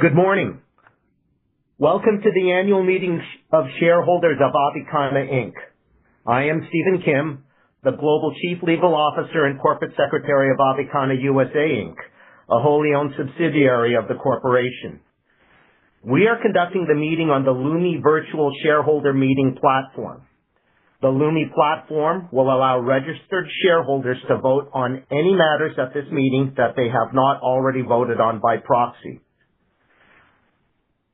Good morning. Welcome to the annual meeting of shareholders of Avicanna, Inc. I am Stephen Kim, the Global Chief Legal Officer and Corporate Secretary of Avicanna USA, Inc., a wholly owned subsidiary of the corporation. We are conducting the meeting on the Lumi virtual shareholder meeting platform. The Lumi platform will allow registered shareholders to vote on any matters at this meeting that they have not already voted on by proxy.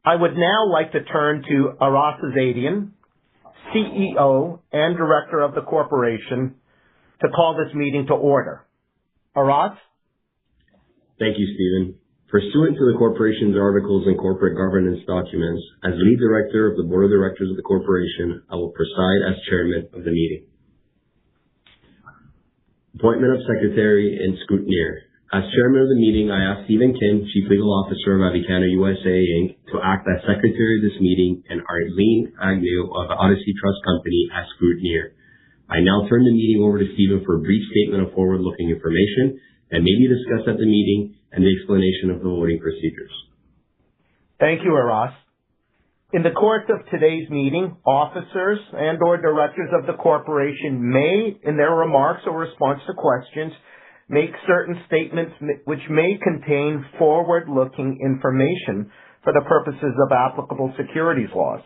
I would now like to turn to Aras Azadian, CEO and Director of the corporation, to call this meeting to order. Aras? Thank you, Stephen. Pursuant to the corporation's articles and corporate governance documents, as lead director of the board of directors of the corporation, I will preside as chairman of the meeting. Appointment of secretary and scrutineer. As chairman of the meeting, I ask Stephen Kim, Chief Legal Officer of Avicanna USA, Inc., to act as secretary of this meeting and Arlene Agnew of Odyssey Trust Company as scrutineer. I now turn the meeting over to Stephen for a brief statement of forward-looking information that may be discussed at the meeting and the explanation of the voting procedures. Thank you, Aras. In the course of today's meeting, officers and/or directors of the corporation may, in their remarks or response to questions, make certain statements which may contain forward-looking information for the purposes of applicable securities laws.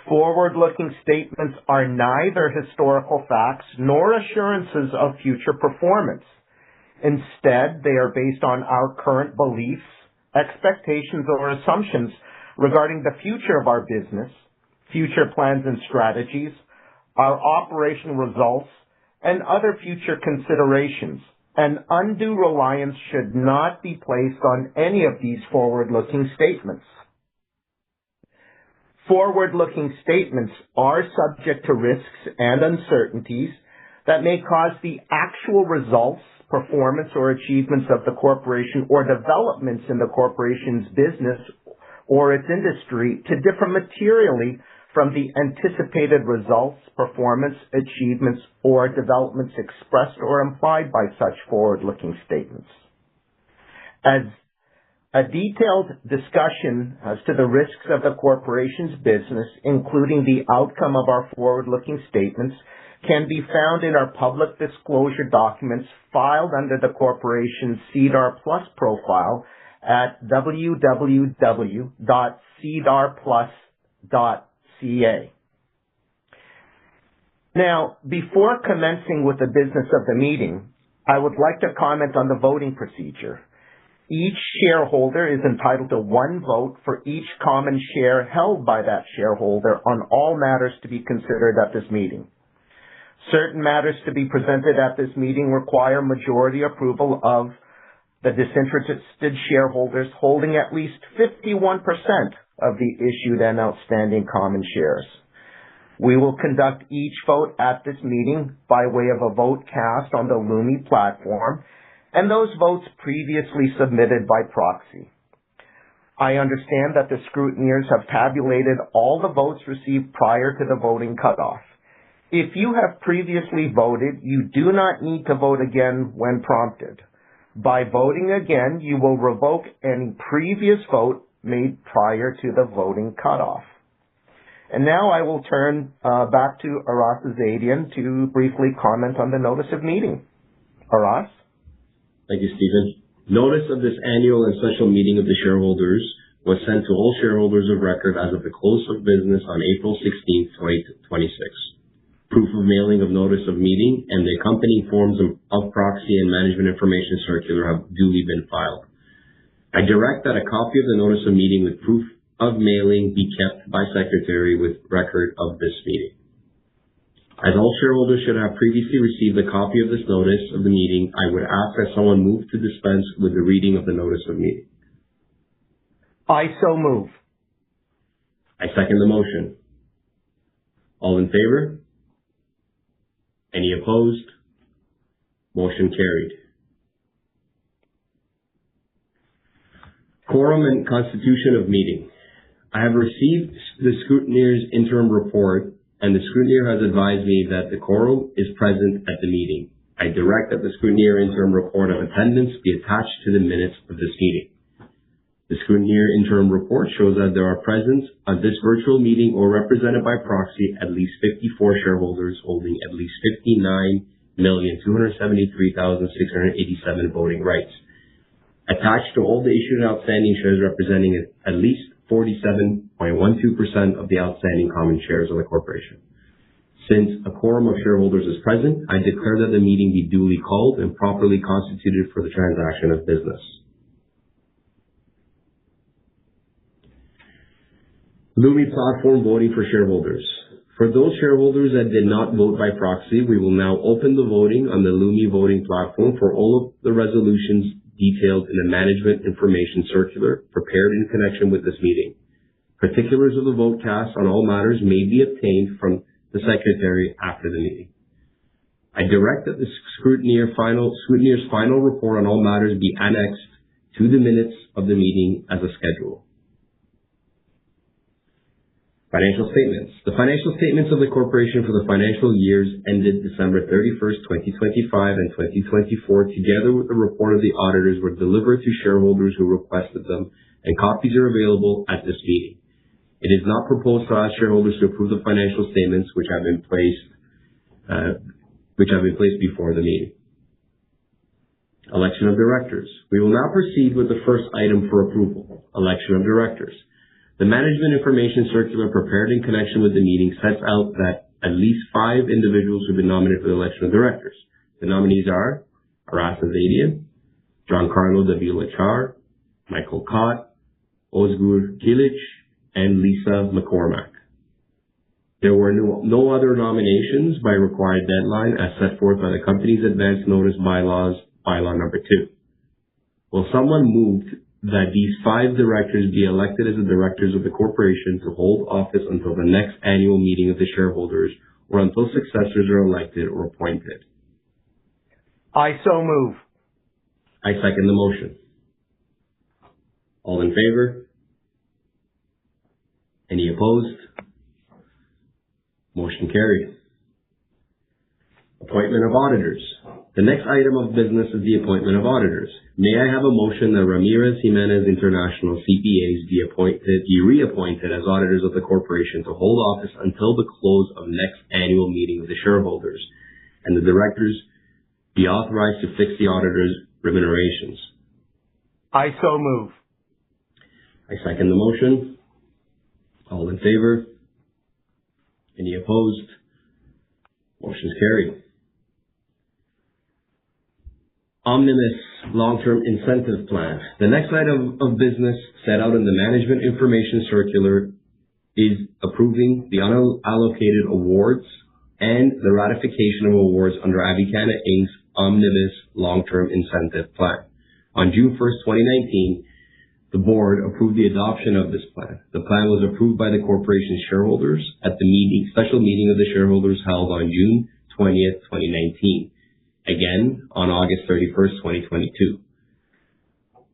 Forward-looking statements are neither historical facts nor assurances of future performance. Instead, they are based on our current beliefs, expectations, or assumptions regarding the future of our business, future plans and strategies, our operational results, and other future considerations. An undue reliance should not be placed on any of these forward-looking statements. Forward-looking statements are subject to risks and uncertainties that may cause the actual results, performance, or achievements of the corporation or developments in the corporation's business or its industry to differ materially from the anticipated results, performance, achievements, or developments expressed or implied by such forward-looking statements. As a detailed discussion as to the risks of the corporation's business, including the outcome of our forward-looking statements, can be found in our public disclosure documents filed under the corporation's SEDAR+ profile at www.sedarplus.ca. Now, before commencing with the business of the meeting, I would like to comment on the voting procedure. Each shareholder is entitled to one vote for each common share held by that shareholder on all matters to be considered at this meeting. Certain matters to be presented at this meeting require majority approval of the disinterested shareholders holding at least 51% of the issued and outstanding common shares. We will conduct each vote at this meeting by way of a vote cast on the Lumi platform and those votes previously submitted by proxy. I understand that the scrutineers have tabulated all the votes received prior to the voting cutoff. If you have previously voted, you do not need to vote again when prompted. By voting again, you will revoke any previous vote made prior to the voting cutoff. And now I will turn back to Aras Azadian to briefly comment on the notice of meeting. Aras? Thank you, Stephen. Notice of this annual and special meeting of the shareholders was sent to all shareholders of record as of the close of business on April 16, 2026. Proof of mailing of notice of meeting and the accompanying forms of proxy and management information circular have duly been filed. I direct that a copy of the notice of meeting with proof of mailing be kept by secretary with record of this meeting. As all shareholders should have previously received a copy of this notice of the meeting, I would ask that someone move to dispense with the reading of the notice of meeting. I so move. I second the motion. All in favor? Any opposed? Motion carried. Quorum and constitution of meeting. I have received the scrutineer's interim report, and the scrutineer has advised me that the quorum is present at the meeting. I direct that the scrutineer interim report of attendance be attached to the minutes of this meeting. The scrutineer interim report shows that there are present at this virtual meeting or represented by proxy at least 54 shareholders holding at least 59,273,687 voting rights. Attached to all the issued and outstanding shares representing at least 47.12% of the outstanding common shares of the corporation. Since a quorum of shareholders is present, I declare that the meeting be duly called and properly constituted for the transaction of business. Lumi platform voting for shareholders. For those shareholders that did not vote by proxy, we will now open the voting on the Lumi voting platform for all of the resolutions detailed in the Management Information Circular prepared in connection with this meeting. Particulars of the vote cast on all matters may be obtained from the Secretary after the meeting. I direct that the scrutineer's final report on all matters be annexed to the minutes of the meeting as a schedule. Financial statements. The financial statements of the corporation for the financial years ended December 31st, 2025 and 2024, together with the report of the auditors, were delivered to shareholders who requested them, and copies are available at this meeting. It is not proposed to ask shareholders to approve the financial statements which have been placed before the meeting. Election of directors. We will now proceed with the first item for approval, election of directors. The Management Information Circular prepared in connection with the meeting sets out that at least 5 individuals have been nominated for the election of directors. The nominees are Aras Azadian, Giancarlo Davila-Char, Michael Cott, Ozgur Kilic, and Lisa McCormack. There were no other nominations by required deadline as set forth by the company's advance notice bylaws, bylaw number 2. Will someone move that these 5 directors be elected as the directors of the corporation to hold office until the next annual meeting of the shareholders or until successors are elected or appointed? I so move. I second the motion. All in favor? Any opposed? Motion carried. Appointment of auditors. The next item of business is the appointment of auditors. May I have a motion that Ramirez Jimenez International CPAs be reappointed as auditors of the corporation to hold office until the close of next annual meeting of the shareholders, and the directors be authorized to fix the auditors' remunerations? I so move. I second the motion. All in favor? Any opposed? Motion is carried. Omnibus Long-Term Incentive Plan. The next item of business set out in the Management Information Circular is approving the unallocated awards and the ratification of awards under Avicanna Inc.'s Omnibus Long-Term Incentive Plan. On June 1st, 2019, the board approved the adoption of this plan. The plan was approved by the corporation's shareholders at the special meeting of the shareholders held on June 20th, 2019. Again, on August 31st, 2022.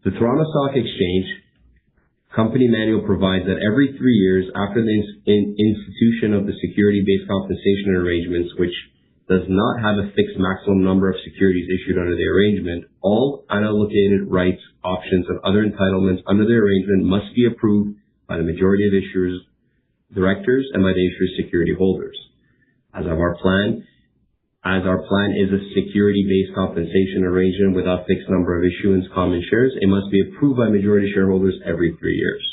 The Toronto Stock Exchange Company Manual provides that every 3 years after the institution of the security-based compensation arrangements, which does not have a fixed maximum number of securities issued under the arrangement, all unallocated rights, options, and other entitlements under the arrangement must be approved by the majority of issuers, directors, and by the issuer's security holders. As our plan is a security-based compensation arrangement without fixed number of issuance common shares, it must be approved by majority shareholders every 3 years.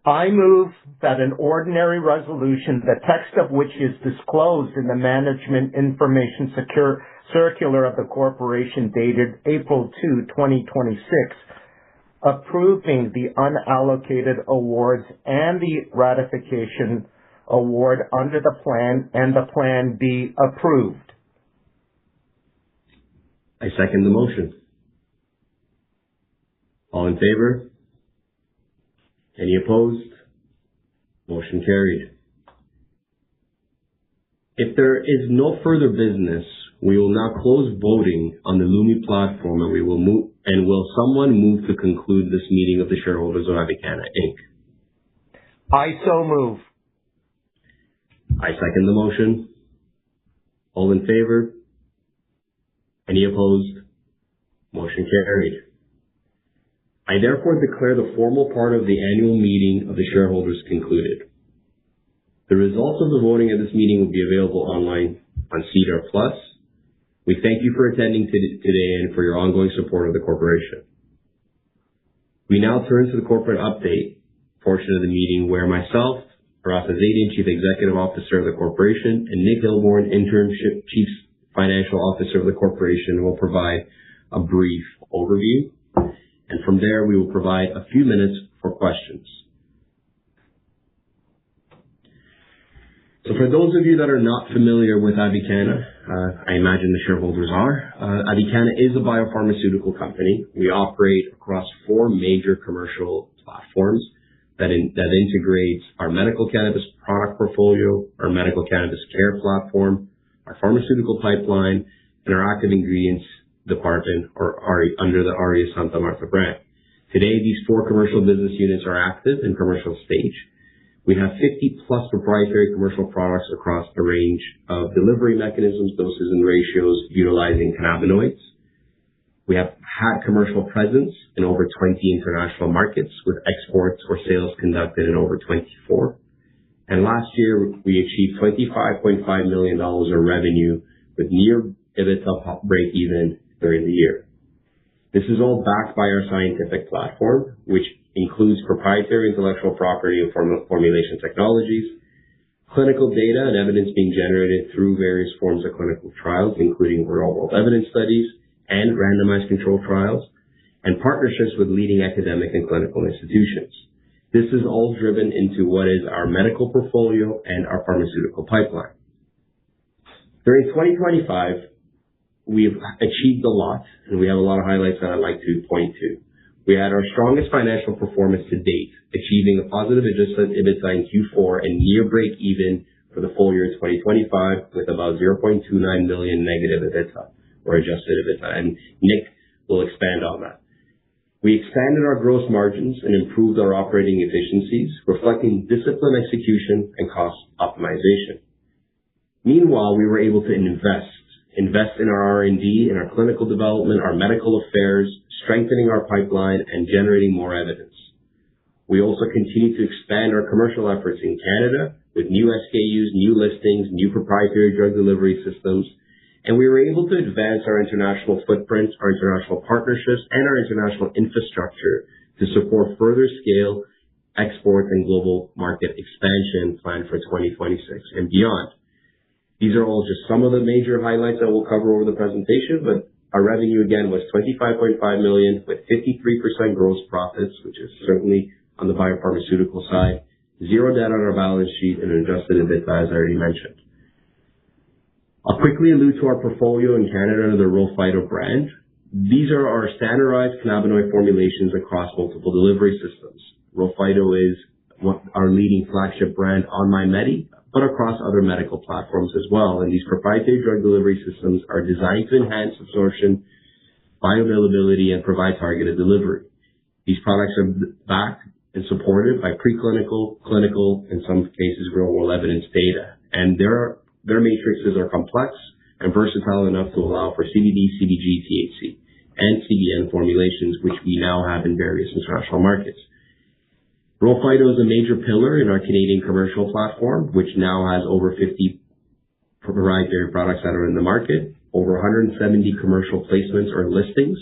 I move that an ordinary resolution, the text of which is disclosed in the Management Information Circular of the corporation dated April 2, 2026, approving the unallocated awards and the ratification award under the plan and the plan be approved. I second the motion. All in favor? Any opposed? Motion carried. If there is no further business, we will now close voting on the Lumi platform, and will someone move to conclude this meeting of the shareholders of Avicanna Inc.? I so move. I second the motion. All in favor? Any opposed? Motion carried. I therefore declare the formal part of the annual meeting of the shareholders concluded. The results of the voting at this meeting will be available online on SEDAR+. We thank you for attending today and for your ongoing support of the corporation. We now turn to the corporate update portion of the meeting, where myself, Aras Azadian, Chief Executive Officer of the corporation, and Nick Hilborn, Interim Chief Financial Officer of the corporation, will provide a brief overview. And from there, we will provide a few minutes for questions. So for those of you that are not familiar with Avicanna, I imagine the shareholders are, Avicanna is a biopharmaceutical company. We operate across 4 major commercial platforms that integrates our medical cannabis product portfolio, our medical cannabis care platform, our pharmaceutical pipeline, and our active ingredients department, or under the Aria Santa Marta brand. Today, these 4 commercial business units are active in commercial stage. We have 50+ proprietary commercial products across a range of delivery mechanisms, doses, and ratios utilizing cannabinoids. We have had commercial presence in over 20 international markets, with exports or sales conducted in over 24. And last year, we achieved $25.5 million of revenue with near EBITDA break even during the year. This is all backed by our scientific platform, which includes proprietary intellectual property and formulation technologies, clinical data and evidence being generated through various forms of clinical trials, including real-world evidence studies and randomized controlled trials, and partnerships with leading academic and clinical institutions. This is all driven into what is our medical portfolio and our pharmaceutical pipeline. During 2025, we've achieved a lot, and we have a lot of highlights that I'd like to point to. We had our strongest financial performance to date, achieving a positive adjusted EBITDA in Q4 and near break even for the full year 2025, with about $0.29 million negative EBITDA or adjusted EBITDA, and Nick will expand on that. We expanded our gross margins and improved our operating efficiencies, reflecting disciplined execution and cost optimization. Meanwhile, we were able to invest in our R&D, in our clinical development, our medical affairs, strengthening our pipeline, and generating more evidence. We also continue to expand our commercial efforts in Canada with new SKUs, new listings, new proprietary drug delivery systems, and we were able to advance our international footprint, our international partnerships, and our international infrastructure to support further scale, export, and global market expansion planned for 2026 and beyond. These are all just some of the major highlights that we'll cover over the presentation, but our revenue again was $25.5 million with 53% gross profits, which is certainly on the biopharmaceutical side, 0 debt on our balance sheet, and an adjusted EBITDA, as I already mentioned. I'll quickly allude to our portfolio in Canada under the RHO Phyto brand. These are our standardized cannabinoid formulations across multiple delivery systems. RHO Phyto is our leading flagship brand on MyMedi, but across other medical platforms as well. And these proprietary drug delivery systems are designed to enhance absorption, bioavailability, and provide targeted delivery. These products are backed and supported by preclinical, clinical, in some cases, real-world evidence data. And their matrices are complex and versatile enough to allow for CBD, CBG, THC, and CBN formulations, which we now have in various international markets. RHO Phyto is a major pillar in our Canadian commercial platform, which now has over 50 proprietary products that are in the market, over 170 commercial placements or listings,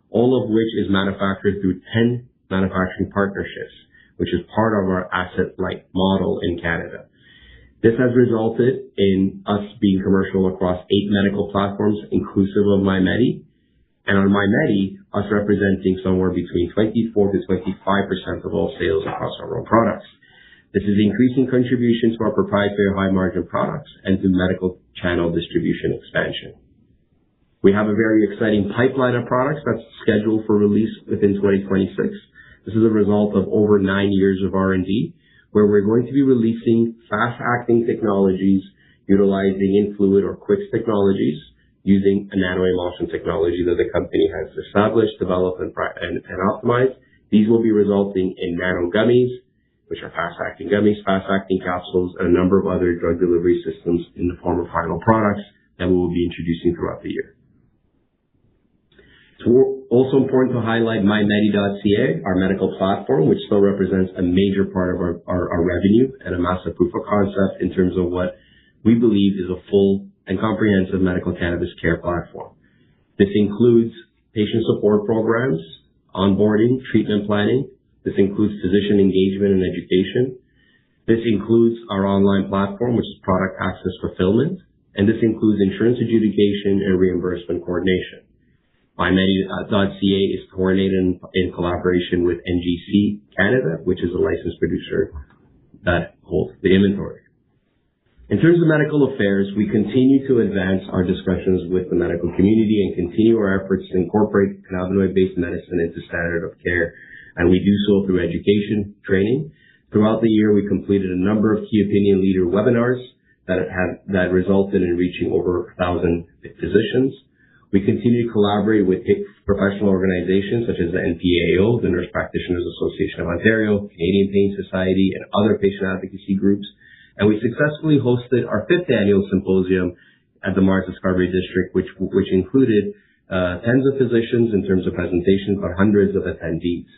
all of which is manufactured through 10 manufacturing partnerships, which is part of our asset-light model in Canada. This has resulted in us being commercial across 8 medical platforms, inclusive of MyMedi, and on MyMedi, us representing somewhere between 24 to 25% of all sales across our RHO products. This is increasing contribution to our proprietary high-margin products and to medical channel distribution expansion. We have a very exciting pipeline of products that's scheduled for release within 2026. This is a result of over 9 years of R&D, where we're going to be releasing fast-acting technologies utilizing in-fluid or QUIX technologies, using a nanoemulsion technology that the company has established, developed, and optimized. These will be resulting in nano gummies, which are fast-acting gummies, fast-acting capsules, and a number of other drug delivery systems in the form of final products that we will be introducing throughout the year. It's also important to highlight mymedi.ca, our medical platform, which still represents a major part of our revenue and a massive proof of concept in terms of what we believe is a full and comprehensive medical cannabis care platform. This includes patient support programs, onboarding, treatment planning. This includes physician engagement and education. This includes our online platform, which is product access fulfillment, and this includes insurance adjudication and reimbursement coordination. MyMedi.ca is coordinated in collaboration with NGC Canada, which is a licensed producer that holds the inventory. In terms of medical affairs, we continue to advance our discussions with the medical community and continue our efforts to incorporate cannabinoid-based medicine into standard of care, and we do so through education, training. Throughout the year, we completed a number of key opinion leader webinars that resulted in reaching over 1,000 physicians. We continue to collaborate with professional organizations such as the NPAO, the Nurse Practitioners Association of Ontario, Canadian Pain Society, and other patient advocacy groups. And we successfully hosted our 5th annual symposium at the Mars Discovery District, which included tens of physicians in terms of presentations, but hundreds of attendees.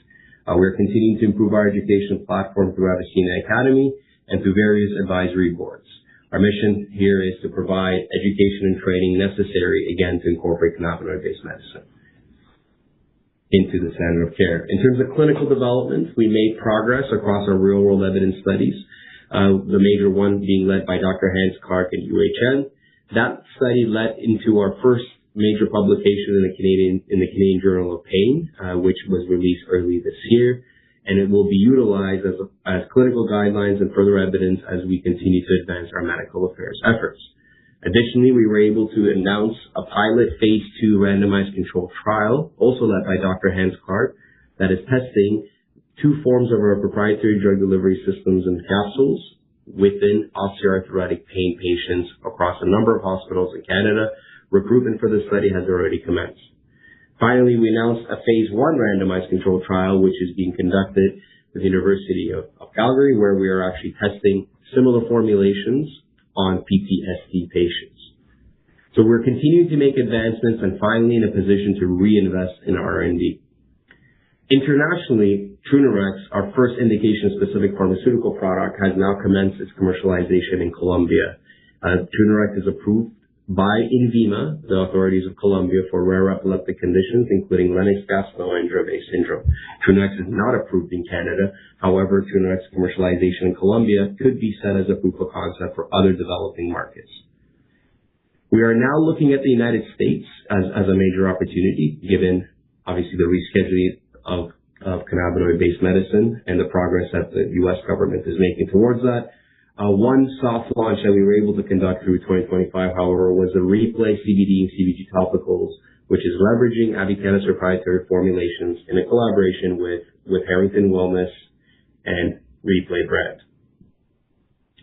We're continuing to improve our education platform through Avicanna Academy and through various advisory boards. Our mission here is to provide education and training necessary, again, to incorporate cannabinoid-based medicine into the standard of care. In terms of clinical development, we made progress across our real-world evidence studies, the major one being led by Dr. Hans Clark at UHN. That study led into our first major publication in the Canadian Journal of Pain, which was released early this year. And it will be utilized as clinical guidelines and further evidence as we continue to advance our medical affairs efforts. Additionally, we were able to announce a pilot phase 2 randomized controlled trial, also led by Dr. Hans Clark, that is testing 2 forms of our proprietary drug delivery systems and capsules within osteoarthritic pain patients across a number of hospitals in Canada. Recruitment for the study has already commenced. Finally, we announced a phase 1 randomized controlled trial, which is being conducted with the University of Calgary, where we are actually testing similar formulations on PTSD patients. So we're continuing to make advancements and finally in a position to reinvest in R&D. Internationally, Trunerox, our first indication-specific pharmaceutical product, has now commenced its commercialization in Colombia. Trunerox is approved by INVIMA, the authorities of Colombia, for rare epileptic conditions, including Lennox-Gastaut and Dravet syndrome. Trunerox is not approved in Canada. However, Trunerox commercialization in Colombia could be set as a proof of concept for other developing markets. We are now looking at the United States as a major opportunity, given obviously the rescheduling of cannabinoid-based medicine and the progress that the U.S. government is making towards that. One soft launch that we were able to conduct through 2025, however, was the Replay CBD and CBG topicals, which is leveraging Avicanna's proprietary formulations in a collaboration with Harrington Wellness and Replay brand.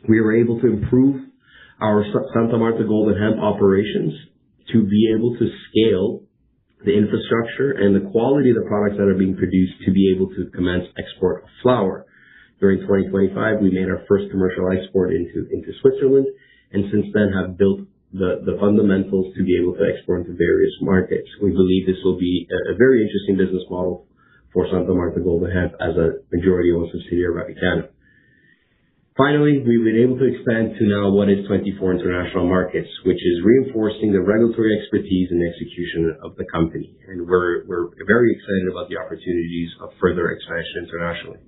We were able to improve our Santa Marta Golden Hemp operations to be able to scale the infrastructure and the quality of the products that are being produced to be able to commence export of flower. During 2025, we made our first commercial export into Switzerland, and since then have built the fundamentals to be able to export into various markets. We believe this will be a very interesting business model for Santa Marta Golden Hemp as a majority-owned subsidiary of Avicanna. Finally, we've been able to expand to now what is 24 international markets, which is reinforcing the regulatory expertise and execution of the company. And we're very excited about the opportunities of further expansion internationally.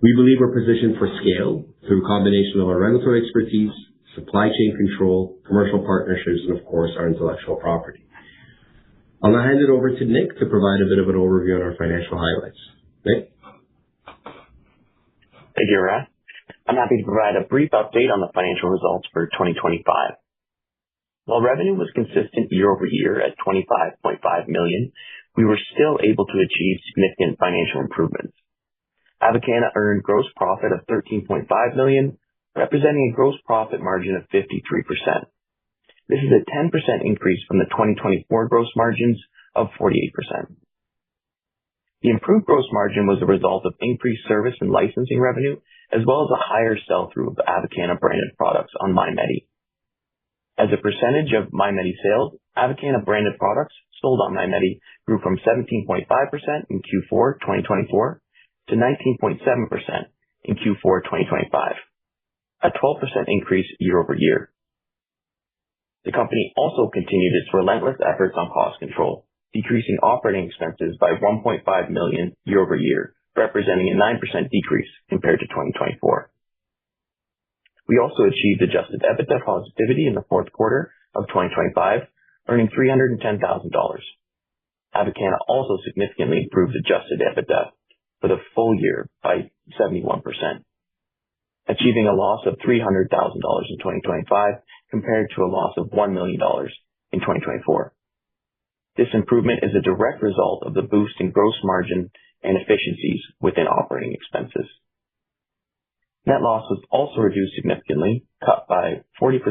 We believe we're positioned for scale through a combination of our regulatory expertise, supply chain control, commercial partnerships, and of course, our intellectual property. I'll now hand it over to Nick to provide a bit of an overview on our financial highlights. Nick? Thank you, Rat. I'm happy to provide a brief update on the financial results for 2025. While revenue was consistent year over year at $25.5 million, we were still able to achieve significant financial improvements. Avicanna earned gross profit of $13.5 million, representing a gross profit margin of 53%. This is a 10% increase from the 2024 gross margins of 48%. The improved gross margin was a result of increased service and licensing revenue, as well as a higher sell-through of Avicanna branded products on MyMedi. As a percentage of MyMedi sales, Avicanna branded products sold on MyMedi grew from 17.5% in Q4 2024 to 19.7% in Q4 2025, a 12% increase year-over-year. The company also continued its relentless efforts on cost control, decreasing operating expenses by $1.5 million year-over-year, representing a 9% decrease compared to 2024. We also achieved adjusted EBITDA positivity in the fourth quarter of 2025, earning $310,000. Avicanna also significantly improved adjusted EBITDA for the full year by 71%, achieving a loss of $300,000 in 2025 compared to a loss of $1 million in 2024. This improvement is a direct result of the boost in gross margin and efficiencies within operating expenses. Net loss was also reduced significantly, cut by 40%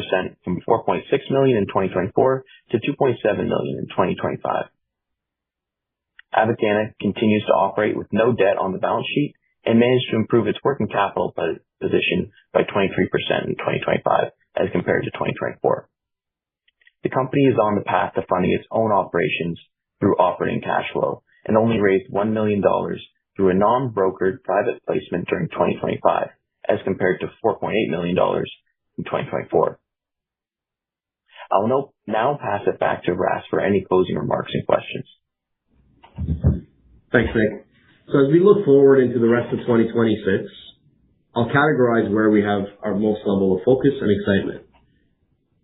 from $4.6 million in 2024 to $2.7 million in 2025. Avicanna continues to operate with no debt on the balance sheet and managed to improve its working capital position by 23% in 2025 as compared to 2024. The company is on the path to funding its own operations through operating cash flow and only raised $1 million through a non-brokered private placement during 2025 as compared to $4.8 million in 2024. I will now pass it back to Ras for any closing remarks and questions. Thanks, Nick. So as we look forward into the rest of 2026, I'll categorize where we have our most level of focus and excitement.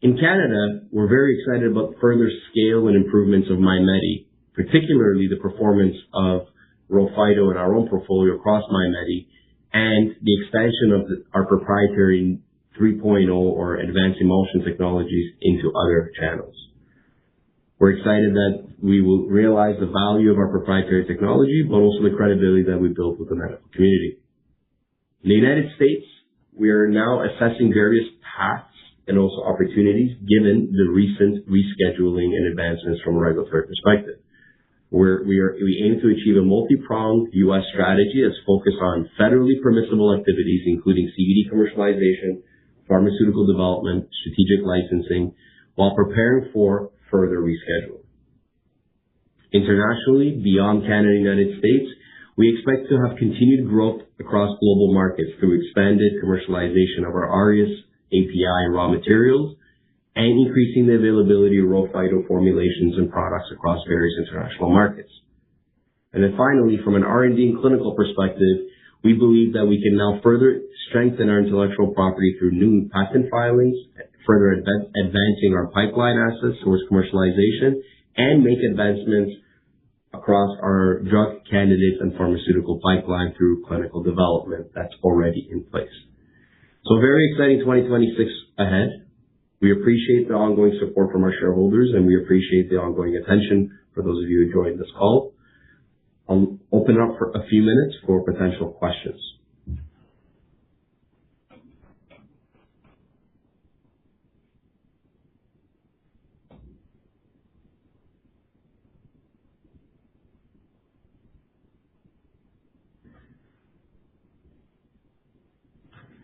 In Canada, we're very excited about further scale and improvements of MyMedi, particularly the performance of RHO Phyto and our own portfolio across MyMedi, and the expansion of our proprietary 3.0 or advanced emulsion technologies into other channels. We're excited that we will realize the value of our proprietary technology, but also the credibility that we built with the medical community. In the United States, we are now assessing various paths and also opportunities given the recent rescheduling and advancements from a regulatory perspective. We aim to achieve a multi-pronged U.S. strategy that's focused on federally permissible activities, including CBD commercialization, pharmaceutical development, strategic licensing, while preparing for further rescheduling. Internationally, beyond Canada and the United States, we expect to have continued growth across global markets through expanded commercialization of our Aureus API and raw materials, and increasing the availability of RHO Phyto formulations and products across various international markets. And then finally, from an R&D and clinical perspective, we believe that we can now further strengthen our intellectual property through new patent filings, further advancing our pipeline assets towards commercialization, and make advancements across our drug candidates and pharmaceutical pipeline through clinical development that's already in place. So very exciting 2026 ahead. We appreciate the ongoing support from our shareholders, and we appreciate the ongoing attention for those of you who joined this call. I'll open it up for a few minutes for potential questions.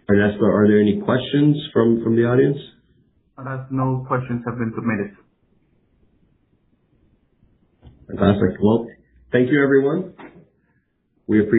Ernesto, are there any questions from the audience? No questions have been submitted. Fantastic. Well, thank you, everyone. We appreciate